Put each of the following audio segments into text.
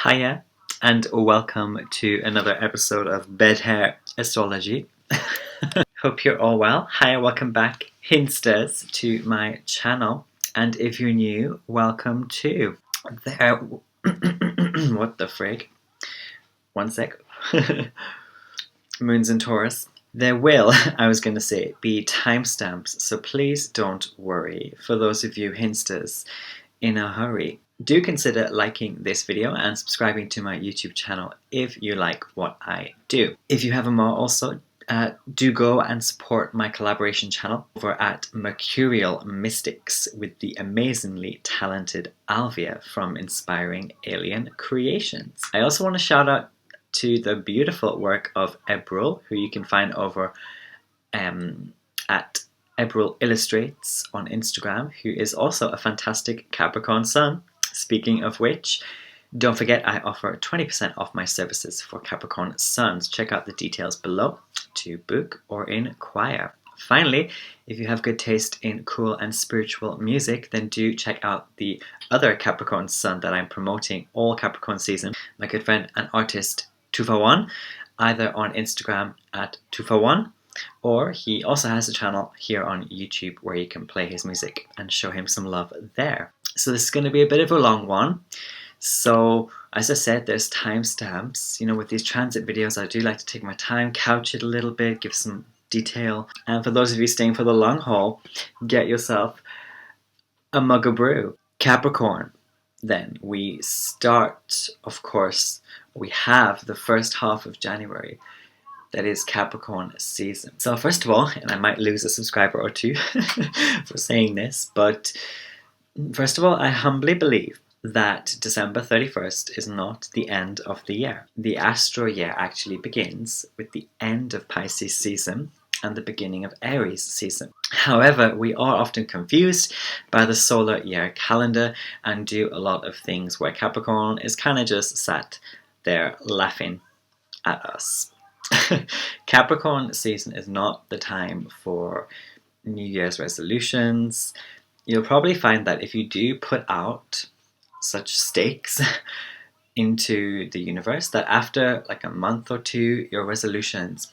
Hiya, and welcome to another episode of Bed Hair Astrology. Hope you're all well. Hiya, welcome back, Hinsters, to my channel. And if you're new, welcome too. There. What the frig? One sec. Moon's in Taurus. There will, I was going to say, be timestamps, so please don't worry for those of you Hinsters in a hurry. Do consider liking this video and subscribing to my YouTube channel if you like what I do. If you haven't more also, do go and support my collaboration channel over at Mercurial Mystics with the amazingly talented Alvia from Inspiring Alien Creations. I also want to shout out to the beautiful work of Ebrul, who you can find over at Ebrul Illustrates on Instagram, who is also a fantastic Capricorn sun. Speaking of which, don't forget I offer 20% off my services for Capricorn suns. Check out the details below to book or inquire. Finally, if you have good taste in cool and spiritual music, then do check out the other Capricorn sun that I'm promoting all Capricorn season. My good friend and artist Tufawon, either on Instagram at Tufawon, or he also has a channel here on YouTube where you can play his music and show him some love there. So this is going to be a bit of a long one. So as I said, there's timestamps. You know, with these transit videos, I do like to take my time, couch it a little bit, give some detail. And for those of you staying for the long haul, get yourself a mug of brew. Capricorn. Then we start, of course, we have the first half of January. That is Capricorn season. So first of all, and I might lose a subscriber or two for saying this, but first of all, I humbly believe that December 31st is not the end of the year. The astro year actually begins with the end of Pisces season and the beginning of Aries season. However, we are often confused by the solar year calendar and do a lot of things where Capricorn is kind of just sat there laughing at us. Capricorn season is not the time for New Year's resolutions. You'll probably find that if you do put out such stakes into the universe, that after like a month or two, your resolutions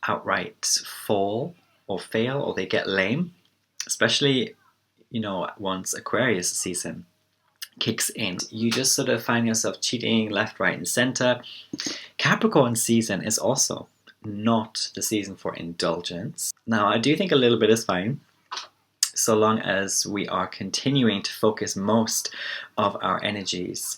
outright fall or fail, or they get lame, especially, you know, once Aquarius season kicks in. You just sort of find yourself cheating left, right, and center. Capricorn season is also not the season for indulgence. Now, I do think a little bit is fine, so long as we are continuing to focus most of our energies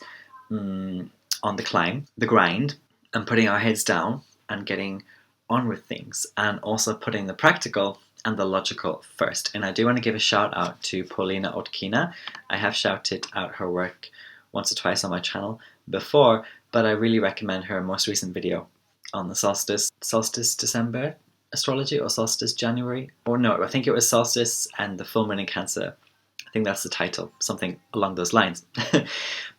on the climb, the grind, and putting our heads down and getting on with things, and also putting the practical and the logical first. And I do want to give a shout out to Paulina Otkina. I have shouted out her work once or twice on my channel before, but I really recommend her most recent video on the solstice December astrology, or solstice January, or no, I think it was solstice and the full moon in Cancer. I think that's the title, something along those lines.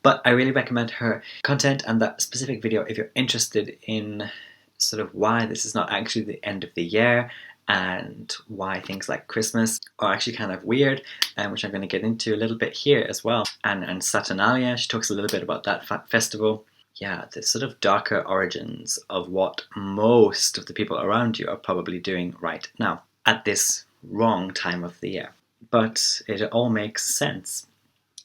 But I really recommend her content and that specific video if you're interested in sort of why this is not actually the end of the year, and why things like Christmas are actually kind of weird, and which I'm going to get into a little bit here as well. And Saturnalia, she talks a little bit about that festival. Yeah, the sort of darker origins of what most of the people around you are probably doing right now at this wrong time of the year. But it all makes sense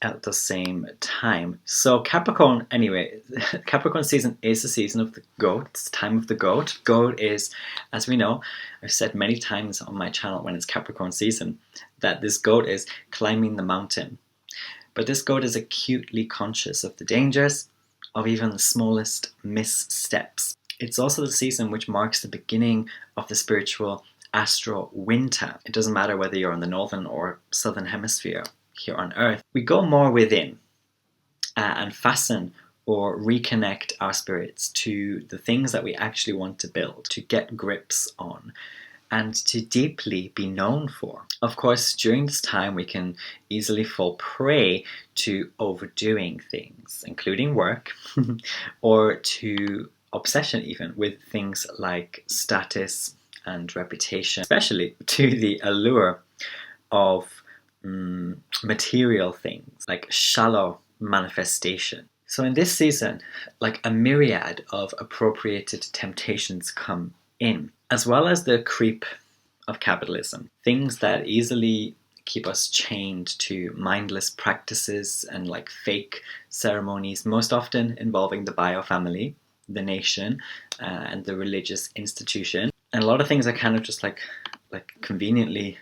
at the same time. So Capricorn, anyway, Capricorn season is the season of the goat. It's the time of the goat. Goat is, as we know, I've said many times on my channel when it's Capricorn season, that this goat is climbing the mountain. But this goat is acutely conscious of the dangers of even the smallest missteps. It's also the season which marks the beginning of the spiritual astro winter. It doesn't matter whether you're in the northern or southern hemisphere here on Earth. We go more within and fasten or reconnect our spirits to the things that we actually want to build, to get grips on, and to deeply be known for. Of course, during this time we can easily fall prey to overdoing things, including work, or to obsession even with things like status and reputation, especially to the allure of material things like shallow manifestation. So in this season, like a myriad of appropriated temptations come in, as well as the creep of capitalism. Things that easily keep us chained to mindless practices and like fake ceremonies, most often involving the bio family, the nation, and the religious institution. And a lot of things are kind of just like conveniently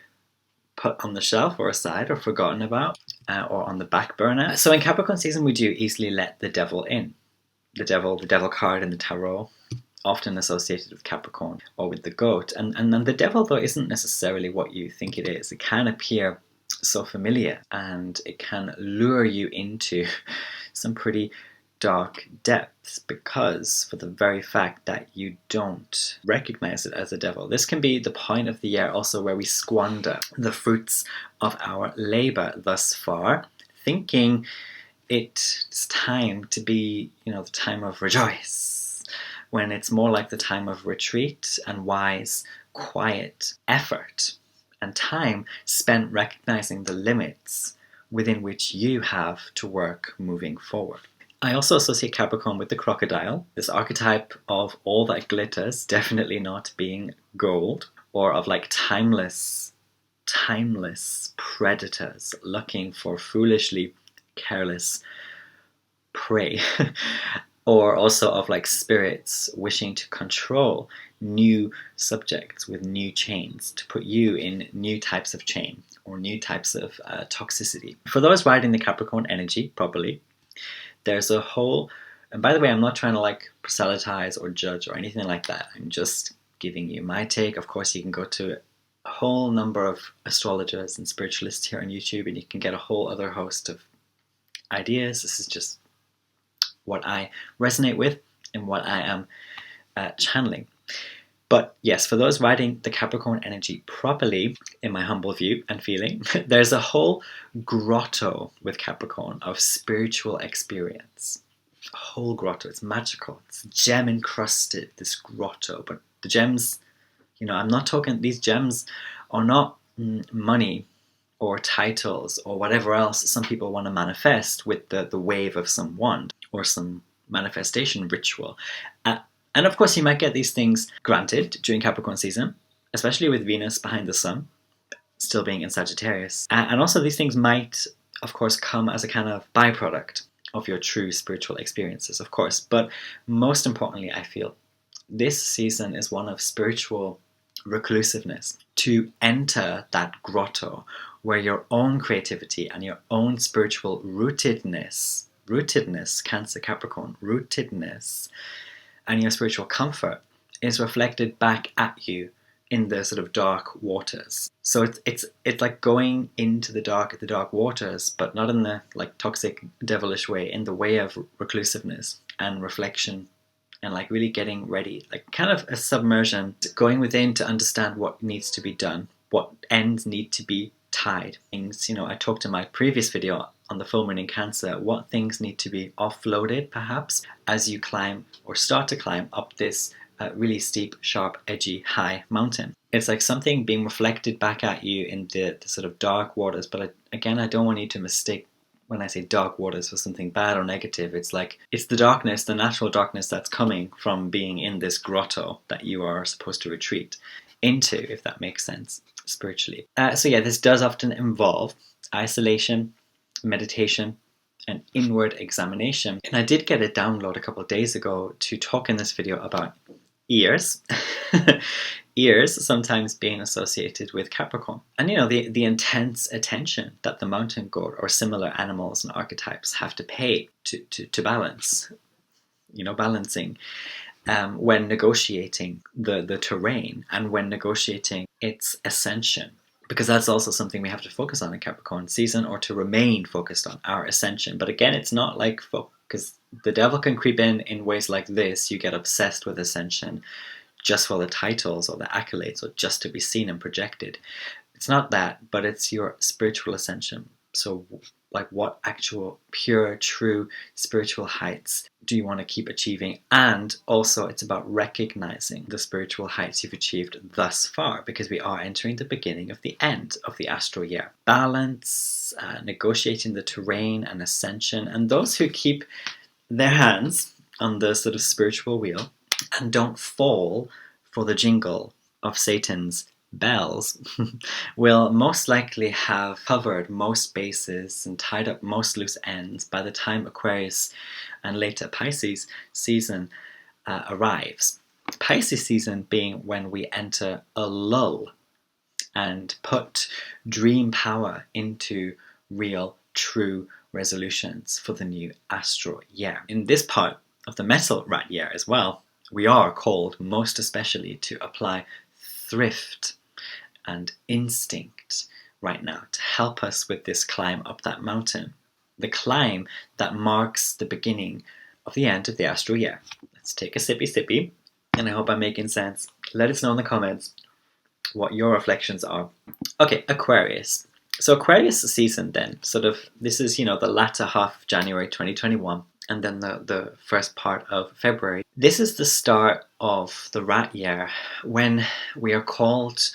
put on the shelf or aside or forgotten about, or on the back burner. So in Capricorn season, we do easily let the devil in. The devil card in the tarot, often associated with Capricorn or with the goat. And the devil, though, isn't necessarily what you think it is. It can appear so familiar, and it can lure you into some pretty dark depths because for the very fact that you don't recognize it as a devil. This can be the point of the year also where we squander the fruits of our labor thus far, thinking it's time to be, the time of rejoice, when it's more like the time of retreat and wise, quiet effort and time spent recognizing the limits within which you have to work moving forward. I also associate Capricorn with the crocodile, this archetype of all that glitters, definitely not being gold, or of like timeless predators looking for foolishly careless prey. Or also of like spirits wishing to control new subjects with new chains, to put you in new types of chain or new types of toxicity. For those riding the Capricorn energy properly, there's a whole, and by the way, I'm not trying to like proselytize or judge or anything like that. I'm just giving you my take. Of course, you can go to a whole number of astrologers and spiritualists here on YouTube, and you can get a whole other host of ideas. This is just what I resonate with and what I am channeling. But yes, for those riding the Capricorn energy properly, in my humble view and feeling, there's a whole grotto with Capricorn of spiritual experience. A whole grotto. It's magical. It's gem encrusted, this grotto. But the gems, I'm not talking, these gems are not money or titles or whatever else some people want to manifest with the wave of some wand or some manifestation ritual. And of course, you might get these things granted during Capricorn season, especially with Venus behind the Sun, still being in Sagittarius. And also these things might, of course, come as a kind of byproduct of your true spiritual experiences, of course. But most importantly, I feel this season is one of spiritual reclusiveness, to enter that grotto where your own creativity and your own spiritual rootedness, Cancer, Capricorn, rootedness, and your spiritual comfort is reflected back at you in the sort of dark waters. So it's like going into the dark waters, but not in the like toxic, devilish way, in the way of reclusiveness and reflection and like really getting ready, like kind of a submersion, going within to understand what needs to be done, what ends need to be tied. Things, I talked in my previous video on the full moon in Cancer, what things need to be offloaded perhaps as you climb or start to climb up this really steep, sharp, edgy, high mountain. It's like something being reflected back at you in the sort of dark waters. But again, I don't want you to mistake when I say dark waters for something bad or negative. It's like, it's the darkness, the natural darkness that's coming from being in this grotto that you are supposed to retreat into, if that makes sense, spiritually. So yeah, this does often involve isolation, meditation, and inward examination. And I did get a download a couple of days ago to talk in this video about ears. Ears sometimes being associated with Capricorn. And the intense attention that the mountain goat or similar animals and archetypes have to pay to balance, balancing when negotiating the terrain and when negotiating its ascension. Because that's also something we have to focus on in Capricorn season, or to remain focused on our ascension. But again, it's not like, because the devil can creep in ways like this. You get obsessed with ascension just for the titles or the accolades, or just to be seen and projected. It's not that, but it's your spiritual ascension. So like, what actual pure, true spiritual heights do you want to keep achieving? And also it's about recognizing the spiritual heights you've achieved thus far, because we are entering the beginning of the end of the astral year. Balance, negotiating the terrain and ascension. And those who keep their hands on the sort of spiritual wheel and don't fall for the jingle of Satan's bells will most likely have covered most bases and tied up most loose ends by the time Aquarius and later Pisces season arrives. Pisces season being when we enter a lull and put dream power into real, true resolutions for the new astral year. In this part of the metal rat year as well, we are called most especially to apply thrift and instinct right now to help us with this climb up that mountain. The climb that marks the beginning of the end of the astral year. Let's take a sippy, and I hope I'm making sense. Let us know in the comments what your reflections are. Okay, Aquarius. So Aquarius season then, sort of, this is, the latter half of January 2021, and then the first part of February. This is the start of the rat year, when we are called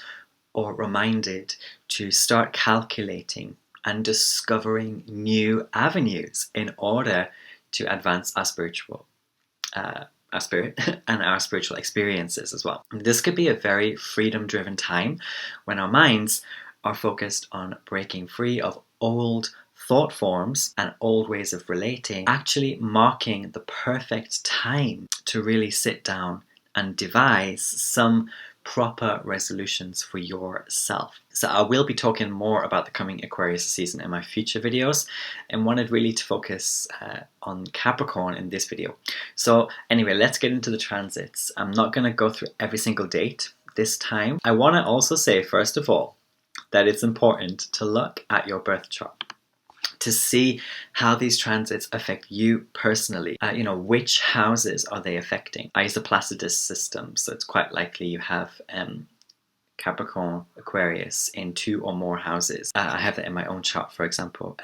or reminded to start calculating and discovering new avenues in order to advance our spiritual our spirit and our spiritual experiences as well. This could be a very freedom-driven time when our minds are focused on breaking free of old thought forms and old ways of relating, actually marking the perfect time to really sit down and devise some proper resolutions for yourself. So I will be talking more about the coming Aquarius season in my future videos, and wanted really to focus on Capricorn in this video. So anyway, let's get into the transits. I'm not going to go through every single date this time. I want to also say, first of all, that it's important to look at your birth chart to see how these transits affect you personally. Which houses are they affecting? I use the Placidus system, so it's quite likely you have Capricorn, Aquarius in 2 or more houses. I have that in my own chart, for example.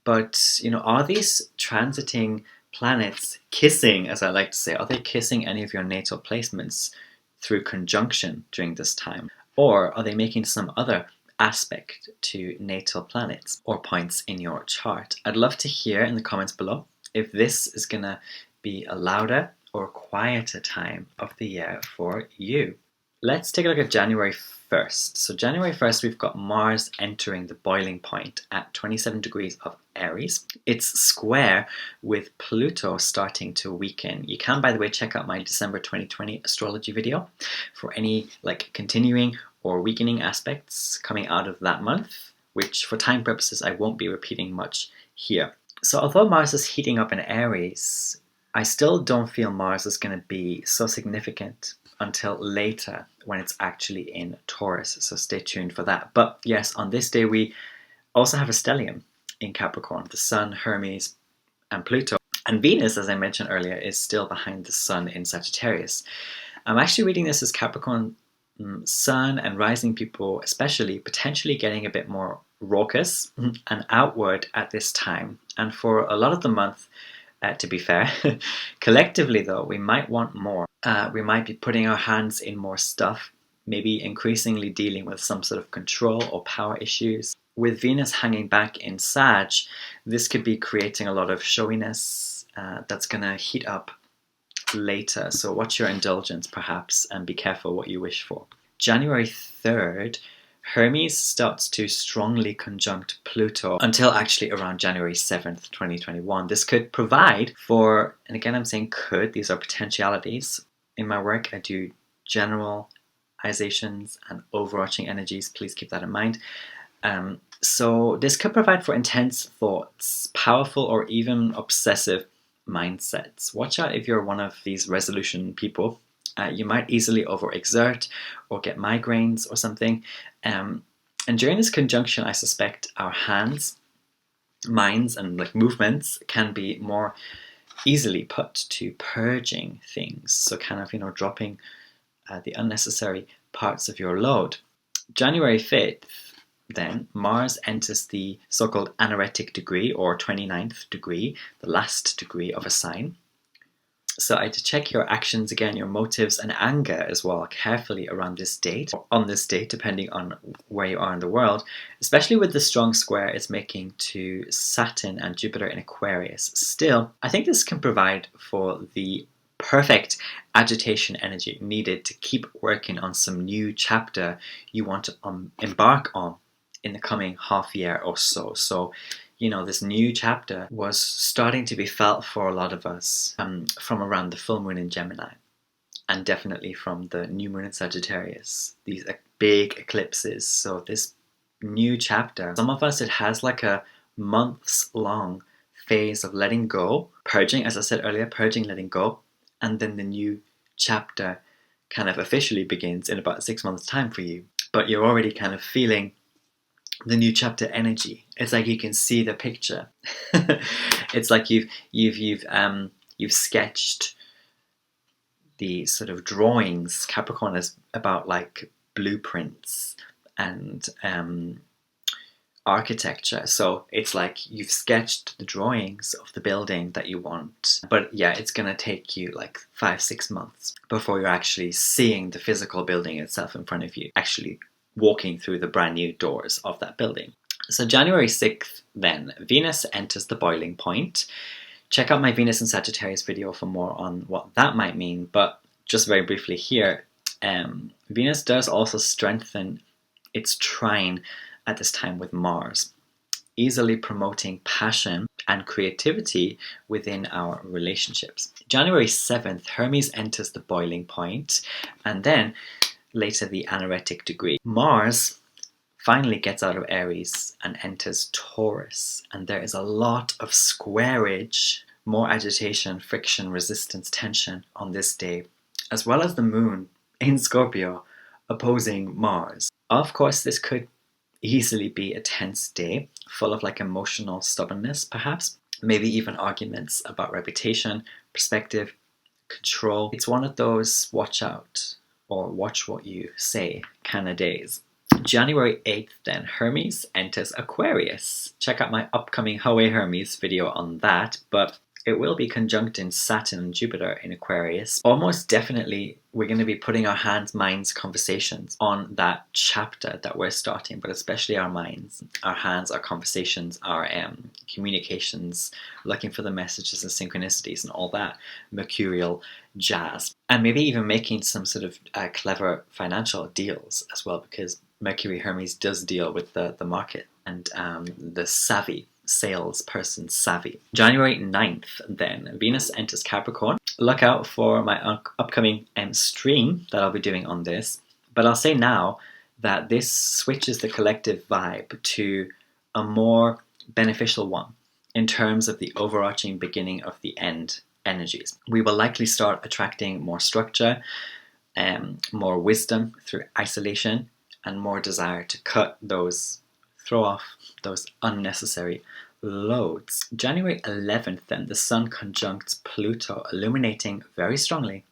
But are these transiting planets kissing, as I like to say, are they kissing any of your natal placements through conjunction during this time? Or are they making some other aspect to natal planets or points in your chart? I'd love to hear in the comments below if this is going to be a louder or quieter time of the year for you. Let's take a look at January 1st. So January 1st, we've got Mars entering the boiling point at 27 degrees of Aries. It's square with Pluto starting to weaken. You can, by the way, check out my December 2020 astrology video for any continuing or weakening aspects coming out of that month, which for time purposes I won't be repeating much here. So although Mars is heating up in Aries, I still don't feel Mars is going to be so significant until later when it's actually in Taurus, so stay tuned for that. But yes, on this day we also have a stellium in Capricorn, the Sun, Hermes, and Pluto. And Venus, as I mentioned earlier, is still behind the Sun in Sagittarius. I'm actually reading this as Capricorn Sun and rising people especially potentially getting a bit more raucous and outward at this time, and for a lot of the month, to be fair. Collectively though, we might want more. We might be putting our hands in more stuff, maybe increasingly dealing with some sort of control or power issues. With Venus hanging back in Sag, this could be creating a lot of showiness that's going to heat up later, so watch your indulgence perhaps and be careful what you wish for. January 3rd, Hermes starts to strongly conjunct Pluto until actually around January 7th, 2021. This could provide for, and again I'm saying could, these are potentialities. In my work I do generalizations and overarching energies, please keep that in mind. So this could provide for intense thoughts, powerful or even obsessive mindsets. Watch out if you're one of these resolution people. You might easily overexert or get migraines or something. And during this conjunction, I suspect our hands, minds, and movements can be more easily put to purging things. So dropping the unnecessary parts of your load. January 5th, then, Mars enters the so-called anaretic degree or 29th degree, the last degree of a sign. So I'd check your actions again, your motives and anger as well carefully around this date, or on this date, depending on where you are in the world, especially with the strong square it's making to Saturn and Jupiter in Aquarius. Still, I think this can provide for the perfect agitation energy needed to keep working on some new chapter you want to embark on in the coming half year or so. So, this new chapter was starting to be felt for a lot of us from around the full moon in Gemini, and definitely from the new moon in Sagittarius, these big eclipses. So this new chapter, some of us, it has like a months long phase of letting go, purging, as I said earlier, purging, letting go, and then the new chapter kind of officially begins in about 6 months' time for you. But you're already kind of feeling the new chapter energy. It's like you can see the picture. It's like you've sketched the sort of drawings. Capricorn is about like blueprints and architecture. So it's like you've sketched the drawings of the building that you want. But yeah, it's gonna take you like 5-6 months before you're actually seeing the physical building itself in front of you, actually walking through the brand new doors of that building. So January 6th then, Venus enters the boiling point. Check out my Venus and Sagittarius video for more on what that might mean, but just very briefly here, Venus does also strengthen its trine at this time with Mars, easily promoting passion and creativity within our relationships. January 7th, Hermes enters the boiling point, and then later the anaretic degree. Mars finally gets out of Aries and enters Taurus, and there is a lot of squarage, more agitation, friction, resistance, tension on this day, as well as the moon in Scorpio opposing Mars. Of course, this could easily be a tense day, full of like emotional stubbornness perhaps, maybe even arguments about reputation, perspective, control. It's one of those watch out or watch what you say kind of days. January 8th then, Hermes enters Aquarius. Check out my upcoming Howe Hermes video on that, but it will be conjuncting Saturn and Jupiter in Aquarius. Almost definitely we're going to be putting our hands, minds, conversations on that chapter that we're starting, but especially our minds, our hands, our conversations, our communications, looking for the messages and synchronicities and all that mercurial jazz. And maybe even making some sort of clever financial deals as well, because Mercury Hermes does deal with the market and the savvy salesperson savvy. January 9th then, Venus enters Capricorn. Look out for my upcoming stream that I'll be doing on this, but I'll say now that this switches the collective vibe to a more beneficial one in terms of the overarching beginning of the end energies. We will likely start attracting more structure, more wisdom through isolation, and more desire to throw off those unnecessary loads. January 11th then, the Sun conjuncts Pluto, illuminating very strongly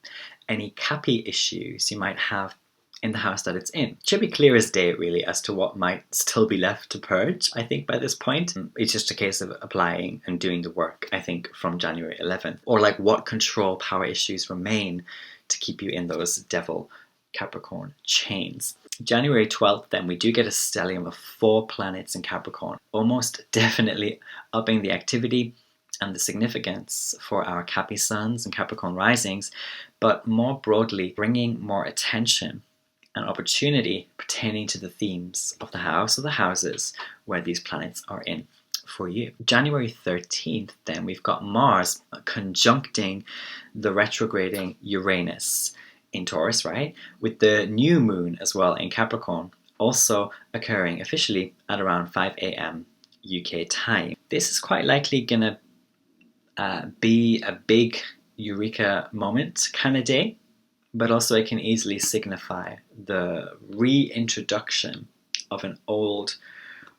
any Cappy issues you might have in the house that it's in. It should be clear as day really as to what might still be left to purge, I think, by this point. It's just a case of applying and doing the work, I think, from January 11th. Or like what control power issues remain to keep you in those devil Capricorn chains. January 12th then, we do get a stellium of 4 planets in Capricorn, almost definitely upping the activity and the significance for our Cappy suns and Capricorn risings, but more broadly bringing more attention and opportunity pertaining to the themes of the house or the houses where these planets are in for you. January 13th then, we've got Mars conjuncting the retrograding Uranus in Taurus, right? With the new moon as well in Capricorn, also occurring officially at around 5 a.m. UK time. This is quite likely gonna be a big eureka moment kind of day, but also it can easily signify the reintroduction of an old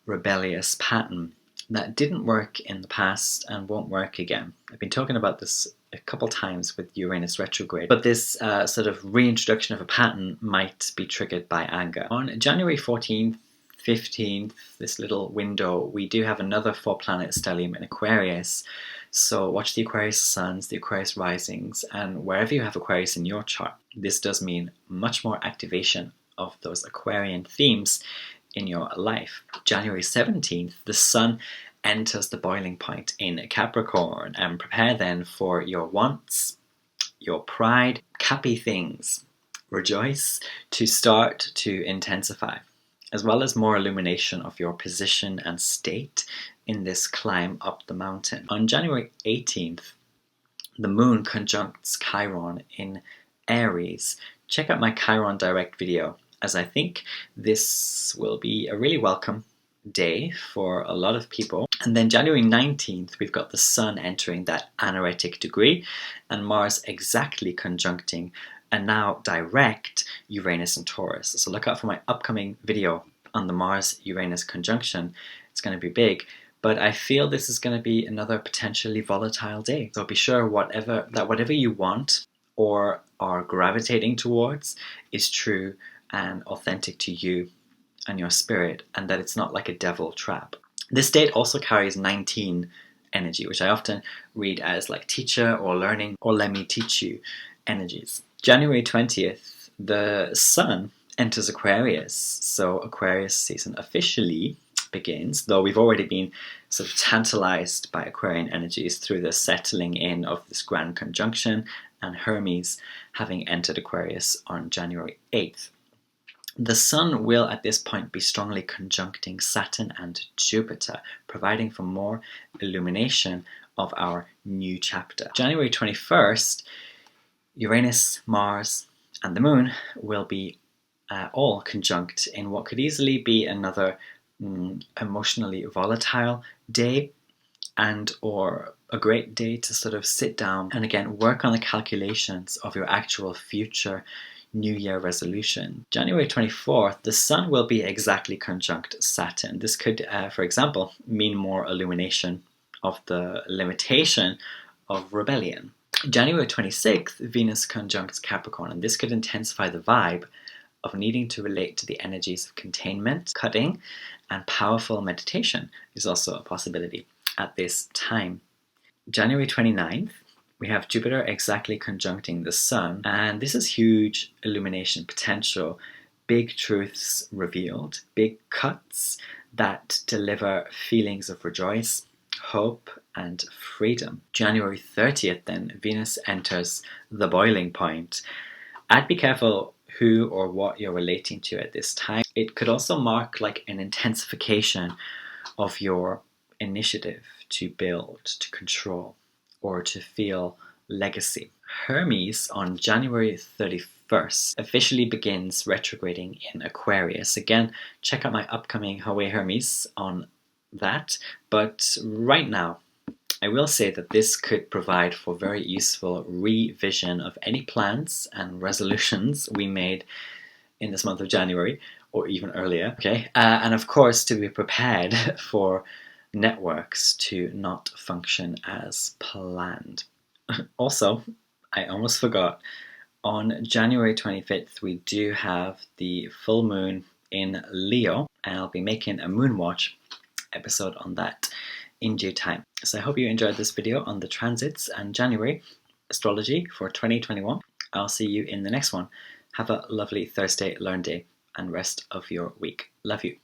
rebellious pattern that didn't work in the past and won't work again. I've been talking about this a couple times with Uranus retrograde, but this sort of reintroduction of a pattern might be triggered by anger. On January 14th, 15th, this little window, we do have another 4-planet stellium in Aquarius, So watch the Aquarius suns, the Aquarius risings, and wherever you have Aquarius in your chart, this does mean much more activation of those Aquarian themes in your life. January 17th, the sun enters the boiling point in Capricorn, and prepare then for your wants, your pride, happy things, rejoice, to start to intensify, as well as more illumination of your position and state in this climb up the mountain. On January 18th, the moon conjuncts Chiron in Aries. Check out my Chiron direct video, as I think this will be a really welcome day for a lot of people. And then January 19th, we've got the sun entering that anaretic degree and Mars exactly conjuncting a now direct Uranus and Taurus. So look out for my upcoming video on the Mars-Uranus conjunction. It's going to be big, but I feel this is going to be another potentially volatile day. So be sure whatever you want or are gravitating towards is true and authentic to you and your spirit, and that it's not like a devil trap. This date also carries 19 energy, which I often read as like teacher or learning or let me teach you energies. January 20th, the sun enters Aquarius, so Aquarius season officially begins, though we've already been sort of tantalized by Aquarian energies through the settling in of this grand conjunction and Hermes having entered Aquarius on January 8th. The sun will at this point be strongly conjuncting Saturn and Jupiter, providing for more illumination of our new chapter. January 21st, Uranus, Mars, and the moon will be all conjunct in what could easily be another emotionally volatile day, and or a great day to sort of sit down and again work on the calculations of your actual future New Year resolution. January 24th, the sun will be exactly conjunct Saturn. This could, for example, mean more illumination of the limitation of rebellion. January 26th, Venus conjuncts Capricorn, and this could intensify the vibe of needing to relate to the energies of containment, cutting, and powerful meditation is also a possibility at this time. January 29th, we have Jupiter exactly conjuncting the sun, and this is huge illumination potential, big truths revealed, big cuts that deliver feelings of rejoice, hope, and freedom. January 30th then, Venus enters the boiling point. I'd be careful who or what you're relating to at this time. It could also mark like an intensification of your initiative to build, to control, or to feel legacy. Hermes on January 31st officially begins retrograding in Aquarius. Again, check out my upcoming Hawaii Hermes on that. But right now, I will say that this could provide for very useful revision of any plans and resolutions we made in this month of January, or even earlier, okay? And of course, to be prepared for networks to not function as planned. Also, I almost forgot, on January 25th, we do have the full moon in Leo, and I'll be making a Moonwatch episode on that in due time. So I hope you enjoyed this video on the transits and January astrology for 2021. I'll see you in the next one. Have a lovely Thursday Learn Day and rest of your week. Love you.